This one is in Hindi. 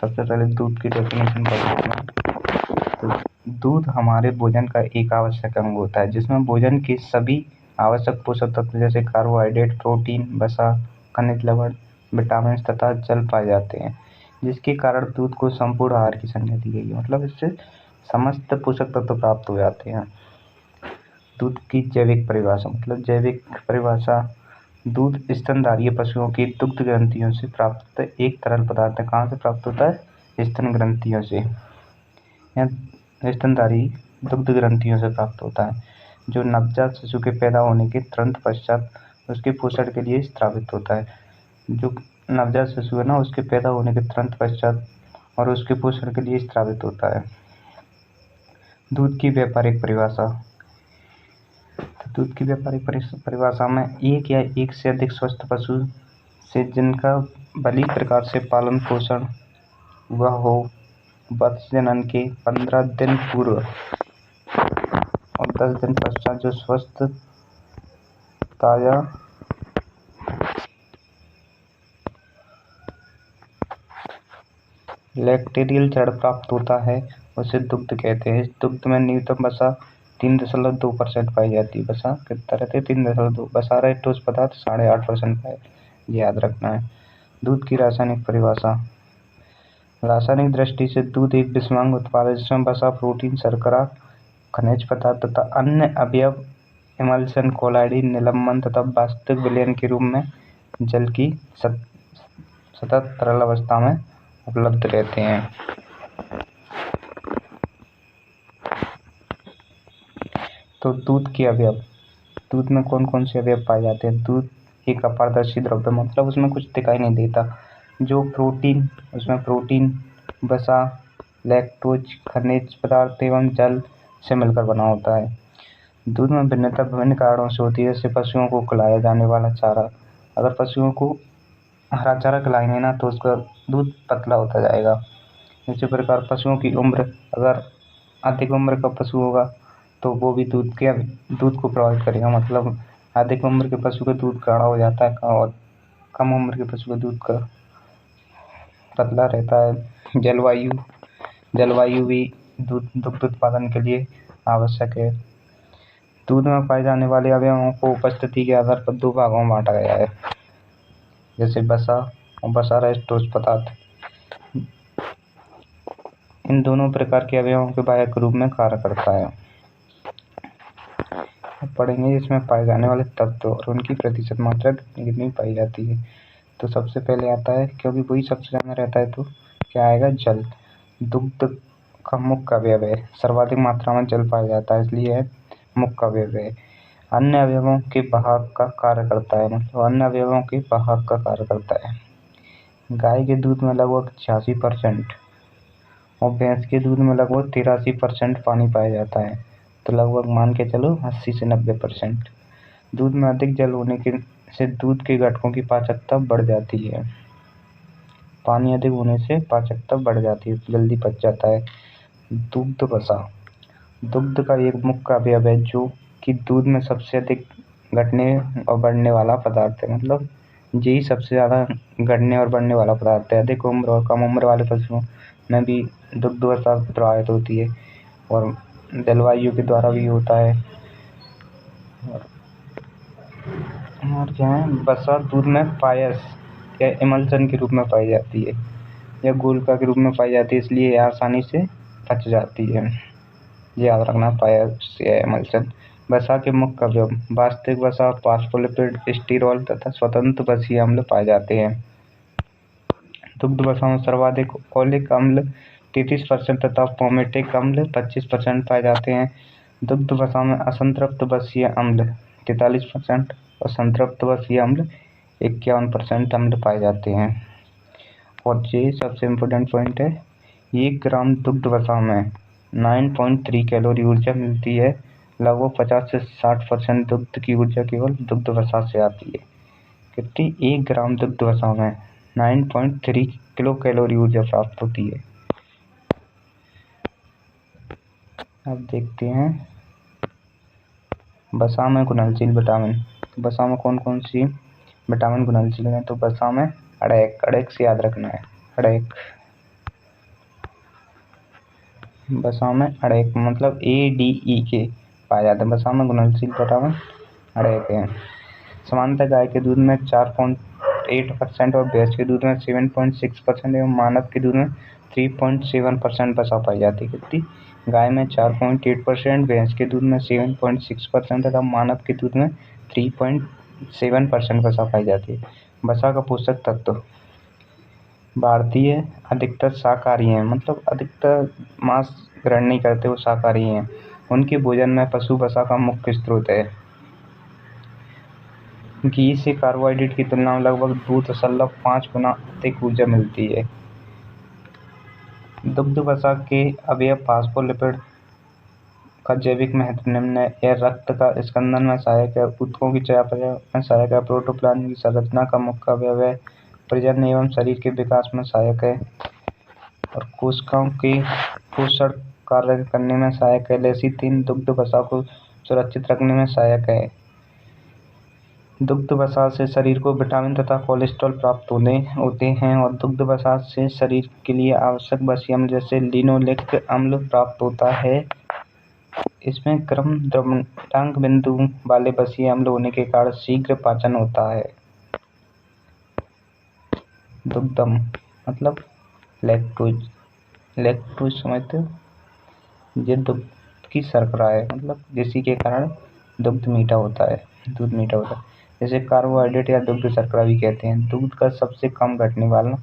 सबसे पहले दूध की डेफिनेशन पढ़ते हैं। तो दूध हमारे भोजन का एक आवश्यक अंग होता है, जिसमें भोजन के सभी आवश्यक पोषक तत्व जैसे कार्बोहाइड्रेट, प्रोटीन, वसा, खनिज लवण, विटामिन तथा जल पाए जाते हैं, जिसके कारण दूध को संपूर्ण आहार की संज्ञा दी गई है। मतलब इससे समस्त पोषक तत्व प्राप्त हो जाते हैं। दूध की जैविक परिभाषा, मतलब जैविक परिभाषा, दूध स्तनधारी पशुओं की दुग्ध ग्रंथियों से प्राप्त एक तरल पदार्थ है। कहाँ से प्राप्त होता है? स्तन ग्रंथियों से, या स्तनधारी दुग्ध ग्रंथियों से प्राप्त होता है, जो नवजात शिशु के पैदा होने के तुरंत पश्चात उसके पोषण के लिए स्रावित होता है। जो नवजात शिशु है ना, उसके पैदा होने के तुरंत पश्चात और उसके पोषण के लिए स्रावित होता है। दूध की व्यापारिक परिभाषा, दूध की व्यापारिक परिभाषा में एक या एक से अधिक स्वस्थ पशु से जिनका भली प्रकार से पालन पोषण हुआ हो, बच्चे जनन के 15 दिन पूर्व और 10 दिन पश्चात जो स्वस्थ ताजा लैक्टेरियल चरण प्राप्त होता है, उसे दुग्ध कहते हैं। इस दुग्ध में न्यूनतम वसा 3.2% पाई जाती है। वसा कितना रहते हैं? 3.2। वसा रहे ठोस पदार्थ 8.5% पाए, याद रखना है। दूध की रासायनिक परिभाषा, रासायनिक दृष्टि से दूध एक विषमांग उत्पाद है, जिसमें वसा, प्रोटीन, शर्करा, खनिज पदार्थ तथा अन्य अवयव इमल्शन, कोलाइड, निलंबन तथा वास्तविक विलयन के रूप में जल की सतत तरल अवस्था में उपलब्ध रहते हैं। तो दूध के अवयव, दूध में कौन कौन से अवयव पाए जाते हैं? दूध एक अपारदर्शी द्रव्य, मतलब उसमें कुछ दिखाई नहीं देता। जो प्रोटीन, उसमें प्रोटीन, वसा, लैक्टोज, खनिज पदार्थ एवं जल से मिलकर बना होता है। दूध में भिन्नता विभिन्न कारणों से होती है, जैसे पशुओं को खिलाया जाने वाला चारा। अगर पशुओं को हरा चारा खिलाएंगे ना तो उसका दूध पतला होता जाएगा। इसी प्रकार पशुओं की उम्र, अगर अधिक उम्र का पशु होगा तो वो भी दूध को प्रभावित करेगा। मतलब अधिक उम्र के पशु का दूध गाढ़ा हो जाता है और कम उम्र के पशु का दूध का पतला रहता है। जलवायु भी दुग्ध उत्पादन के लिए आवश्यक है। दूध में पाए जाने वाले अवयवों को उपस्थिति के आधार पर दो भागों में बांटा गया है, जैसे वसा और वसा रहित ठोस पदार्थ। इन दोनों प्रकार के अवयवों के बाह्य रूप में कार्य करता है। अब पढ़ेंगे इसमें पाए जाने वाले तत्व और उनकी प्रतिशत मात्रा कितनी पाई जाती है। तो सबसे पहले आता है, क्योंकि वही सबसे ज़्यादा रहता है तो क्या आएगा? जल। दुग्ध का मुख्य अवयव है, सर्वाधिक मात्रा में जल पाया जाता है, इसलिए है मुख्य अवयव है। अन्य अवयवों के वाहक का कार्य करता है, मतलब अन्य अवयवों के वाहक का कार्य करता है। गाय के दूध में लगभग 86% और भैंस के दूध में लगभग 83% पानी पाया जाता है। तो लगभग मान के चलो 80 से 90%। दूध में अधिक जल होने से दूध के घटकों की पाचकता बढ़ जाती है। पानी अधिक होने से पाचकता बढ़ जाती है, जल्दी पच जाता है। दुग्ध वसा, दुग्ध का एक मुख्य अवयव है जो कि दूध में सबसे अधिक घटने और बढ़ने वाला पदार्थ है। मतलब यही सबसे ज़्यादा घटने और बढ़ने वाला पदार्थ है। अधिक उम्र और कम उम्र वाले पशुओं में भी दुग्ध वसा प्रभावित होती है और जलवायु के द्वारा भी होता है। और क्या है? वसा दूध में पायस या इमल्शन के रूप में पाई जाती है या गोलका के रूप में पाई जाती है, इसलिए आसानी से पच जाती है। ये याद रखना, पायस या इमल्शन। वसा के मुख्य अवयव, वास्तविक वसा, फॉस्फोलिपिड, स्टीरॉल तथा स्वतंत्र वसीय अम्ल पाए जाते हैं। दुग्ध वसा में सर्वाधिक ओलिक अम्ल 33% तथा पोमेटिक अम्ल 25% पाए जाते हैं। दुग्ध वसा में असंतृप्त वसीय अम्ल 43% और संतृप्त वसीय अम्ल 51% अम्ल पाए जाते हैं। और ये सबसे इम्पोर्टेंट पॉइंट है, 1 ग्राम दुग्ध वसा में 9.3 कैलोरी ऊर्जा मिलती है। लगभग 50 से 60% दुग्ध की ऊर्जा केवल दुग्ध वसा से आती है। कितनी? 1 ग्राम दुग्ध वसा में 9.3 किलो कैलोरी ऊर्जा प्राप्त होती है। अब देखते हैं वसा में घुलनशील विटामिन। वसा में कौन कौन सी विटामिन घुलनशील है? तो वसा में अड़ेक से याद रखना है, अड़ेक। वसा में अड़ेक मतलब ADE पाए जाते हैं। वसा में घुलनशील प्रोटान अड़ेक है। सामान्यतः गाय के दूध में 4.8% और भैंस के दूध में 7.6% एवं मानव के दूध में 3.7% वसा पाई जाती है। कितनी? गाय में 4.8%, भैंस के दूध में 7.6% तथा मानव के दूध में 3.7% वसा पाई जाती है। वसा का पोषक तत्व भारतीय अधिकतर शाकाहारी हैं, मतलब अधिकतर मांस ग्रहण नहीं करते, वो शाकाहारी हैं। उनके भोजन में पशु वसा का मुख्य स्रोत है। घी से कार्बोहाइड्रेट की तुलना में लगभग 2.5 गुना अधिक ऊर्जा मिलती है। दुग्ध वसा के अवयव फास्फोलिपिड का जैविक महत्व निम्न है। यह रक्त का स्कंदन में सहायक है, ऊतकों की चयापचय में सहायक है, प्रोटोप्लाज्म की संरचना का मुख्य अवयव है, प्रजनन एवं शरीर के विकास में सहायक है और कोशिकाओं के पोषण कार्य करने में सहायक है। लेसिथिन दुग्ध वसा को सुरक्षित रखने में सहायक है। दुग्ध वसा से शरीर को विटामिन तथा कोलेस्ट्रॉल प्राप्त होते हैं और दुग्ध वसा से शरीर के लिए आवश्यक वसीय अम्ल जैसे लिनोलेनिक अम्ल प्राप्त होता है। इसमें क्रम द्रवणांक बिंदु वाले वसीय अम्ल होने के कारण शीघ्र पाचन होता है। दुग्धम मतलब लैक्टोज समझते हो? ये दुग्ध की शर्करा है, मतलब जिसी के कारण दुग्ध मीठा होता है, दूध मीठा होता है। जैसे कार्बोहाइड्रेट या दुग्ध शर्करा भी कहते हैं। दूध का सबसे कम घटने वाला